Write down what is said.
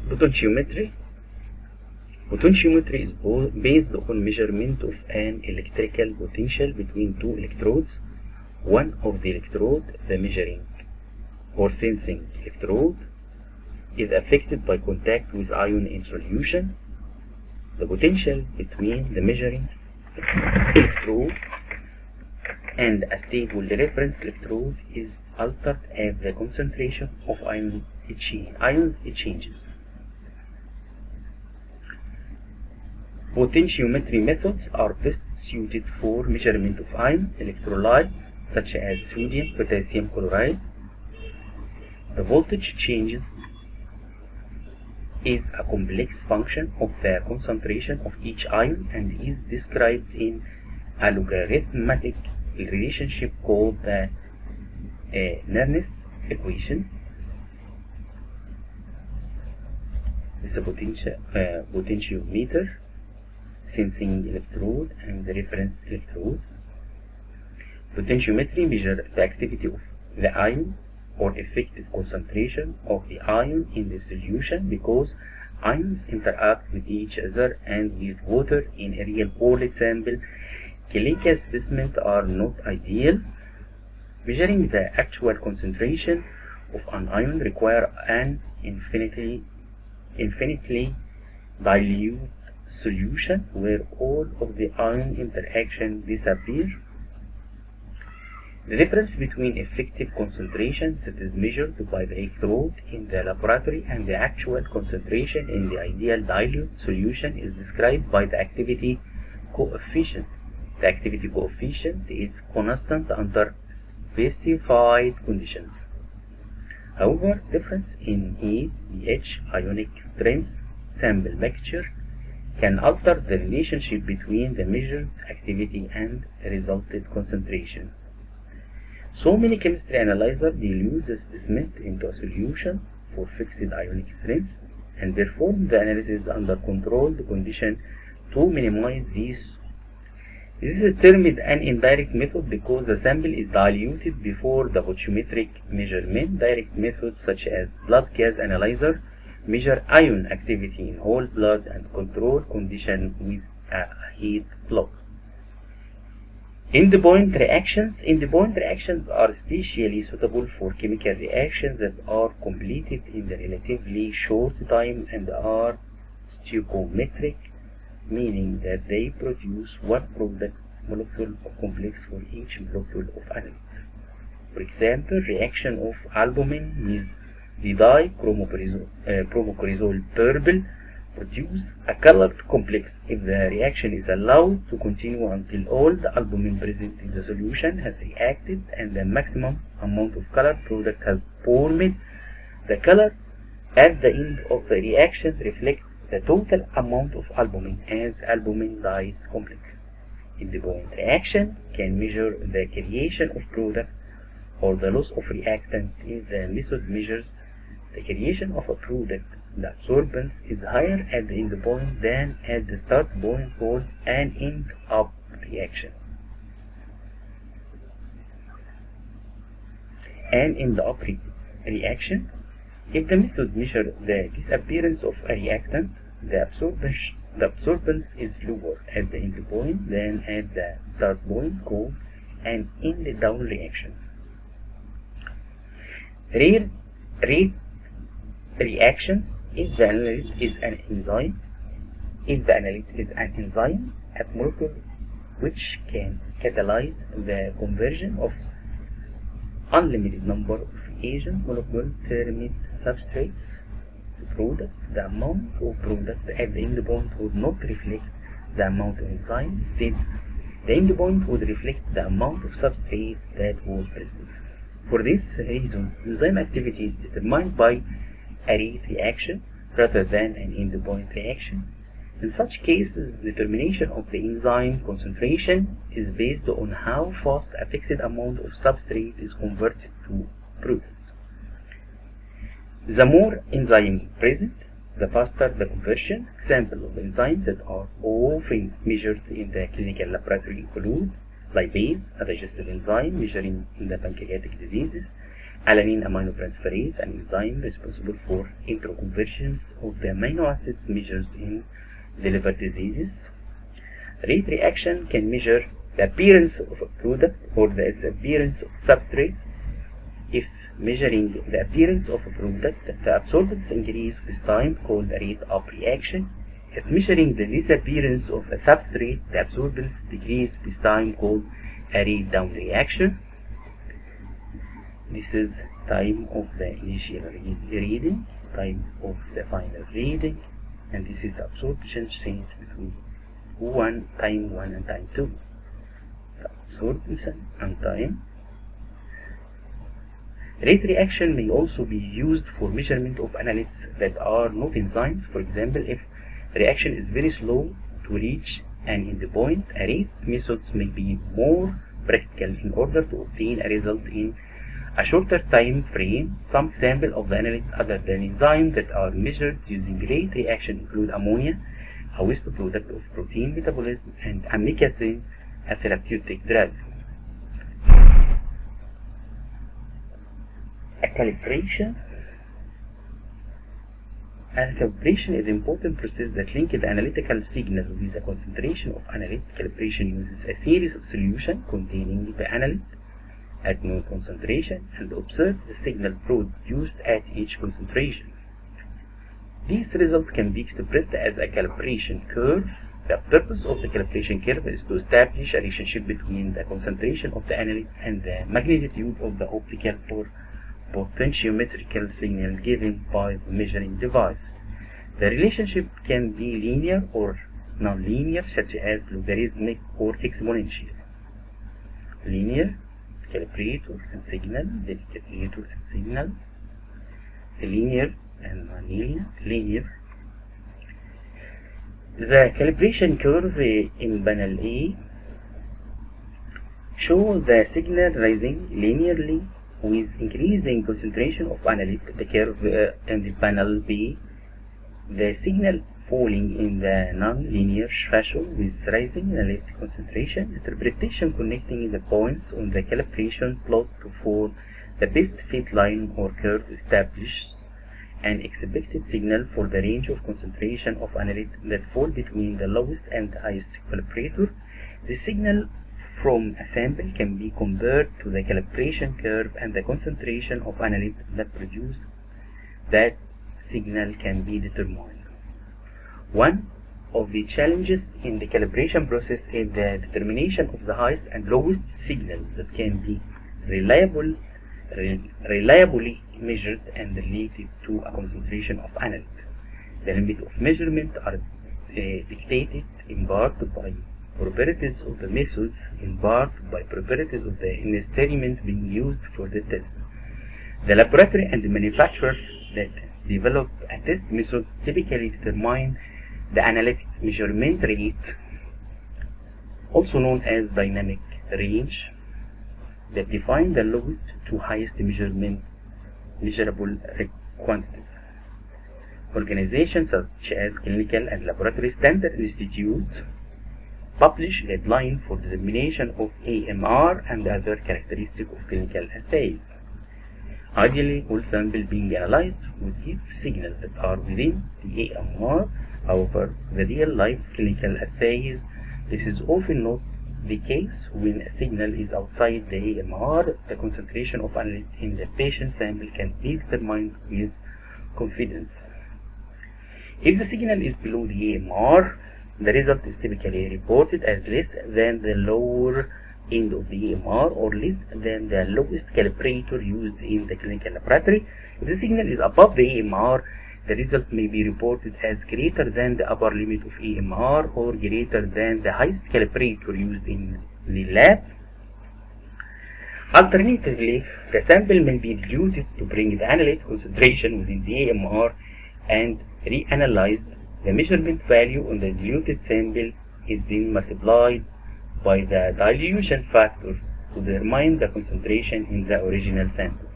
Potentiometry. Potentiometry is based on measurement of an electrical potential between two electrodes. One of the electrode, the measuring or sensing electrode, is affected by contact with ion in solution. The potential between the measuring electrode and a stable reference electrode is altered as the concentration of ions changes. Potentiometry methods are best suited for measurement of ion electrolyte such as sodium potassium chloride. The voltage changes is a complex function of the concentration of each ion and is described in a logarithmic relationship called the Nernst equation. This is a potentiometer, sensing electrode and the reference electrode. Potentiometry measures the activity of the ion or effective concentration of the ion in the solution because ions interact with each other and with water in a real-world sample. Clinical specimens are not ideal. Measuring the actual concentration of an ion requires an infinitely dilute solution where all of the ion interaction disappear. The difference between effective concentrations that is measured by the electrode in the laboratory and the actual concentration in the ideal dilute solution is described by the activity coefficient. The activity coefficient is constant under specified conditions. However, difference in heat, pH, ionic strength, sample mixture can alter the relationship between the measured activity and the resulted concentration. So many chemistry analyzers dilute the specimen into a solution for fixed ionic strength and perform the analysis under controlled conditions to minimize these. This is termed an indirect method because the sample is diluted before the potentiometric measurement. Direct methods such as blood gas analyzer measure ion activity in whole blood and control condition with a heat plug. Endpoint reactions. Endpoint reactions are especially suitable for chemical reactions that are completed in a relatively short time and are stoichiometric, meaning that they produce one product molecule of complex for each molecule of analyte. For example, reaction of albumin with dichromocorizol purple produce a colored complex. If the reaction is allowed to continue until all the albumin present in the solution has reacted and the maximum amount of colored product has formed, the color at the end of the reaction reflects the total amount of albumin as albumin dyes complex. Endpoint reaction can measure the creation of product or the loss of reactant. If the method measures the creation of a product, the absorbance is higher at the end point than at the start point called an end-up reaction. An end-up reaction. If the method measures the disappearance of a reactant, the absorbance is lower at the end point than at the start point called an end-down reaction. Rate reactions. If the analyte is an enzyme, a molecule which can catalyze the conversion of unlimited number of agent molecules termed substrates to product, the amount of product at the end point would not reflect the amount of enzyme. Instead, the end point would reflect the amount of substrate that was present. For these reasons, enzyme activity is determined by a rate reaction rather than an endpoint reaction. In such cases, determination of the enzyme concentration is based on how fast a fixed amount of substrate is converted to product. The more enzyme present, the faster the conversion. Examples of enzymes that are often measured in the clinical laboratory include lipase, a digestive enzyme measuring in the pancreatic diseases, Alanine aminotransferase, an enzyme responsible for interconversions of the amino acids measured in the liver diseases. Rate reaction can measure the appearance of a product or the disappearance of substrate. If measuring the appearance of a product, the absorbance increase with time, called a rate up reaction. If measuring the disappearance of a substrate, the absorbance decrease with time, called a rate down reaction. This is time of the initial reading, time of the final reading, and this is absorption change between time 1 and time 2. Absorption and time. Rate reaction may also be used for measurement of analytes that are not enzymes. For example, if reaction is very slow to reach an endpoint, a rate methods may be more practical in order to obtain a result in a shorter time frame. Some examples of the analytes other than enzymes that are measured using rate reaction include ammonia, a waste product of protein metabolism, and amikacin, a therapeutic drug. A calibration. A calibration is an important process that links the analytical signal with the concentration of analyte. Calibration uses a series of solutions containing the analyte at known concentration and observes the signal produced at each concentration. These results can be expressed as a calibration curve. The purpose of the calibration curve is to establish a relationship between the concentration of the analyte and the magnitude of the optical or potentiometrical signal given by the measuring device. The relationship can be linear or non-linear, such as logarithmic or exponential. Linear, calibrator and signal, calibrator and signal. Linear and non-linear, linear. The calibration curve in panel A shows the signal rising linearly with increasing concentration of analyte. The curve in the panel B, the signal falling in the non-linear fashion with rising analyte concentration. Interpretation connecting the points on the calibration plot to form the best fit line or curve establishes an expected signal for the range of concentration of analyte that fall between the lowest and the highest calibrator. The signal from a sample can be compared to the calibration curve, and the concentration of analyte that produce that signal can be determined. One of the challenges in the calibration process is the determination of the highest and lowest signal that can be reliably measured and related to a concentration of analyte. The limit of measurement are dictated in part by properties of the methods, in part by properties of the instrument being used for the test. The laboratory and the manufacturer that develop a test methods typically determine the analytic measurement rate, also known as dynamic range, that define the lowest to highest measurable quantities. Organizations such as clinical and laboratory standard institutes publish guidelines for the determination of AMR and other characteristics of clinical assays. Ideally, all samples being analyzed would give signals that are within the AMR. However, the real-life clinical assays, this is often not the case. When a signal is outside the AMR, the concentration of analyte in the patient sample can be determined with confidence. If the signal is below the AMR, the result is typically reported as less than the lower end of the AMR or less than the lowest calibrator used in the clinical laboratory. If the signal is above the AMR, the result may be reported as greater than the upper limit of AMR or greater than the highest calibrator used in the lab. Alternatively, the sample may be diluted to bring the analyte concentration within the AMR and reanalyzed. The measurement value on the diluted sample is then multiplied by the dilution factor to determine the concentration in the original sample.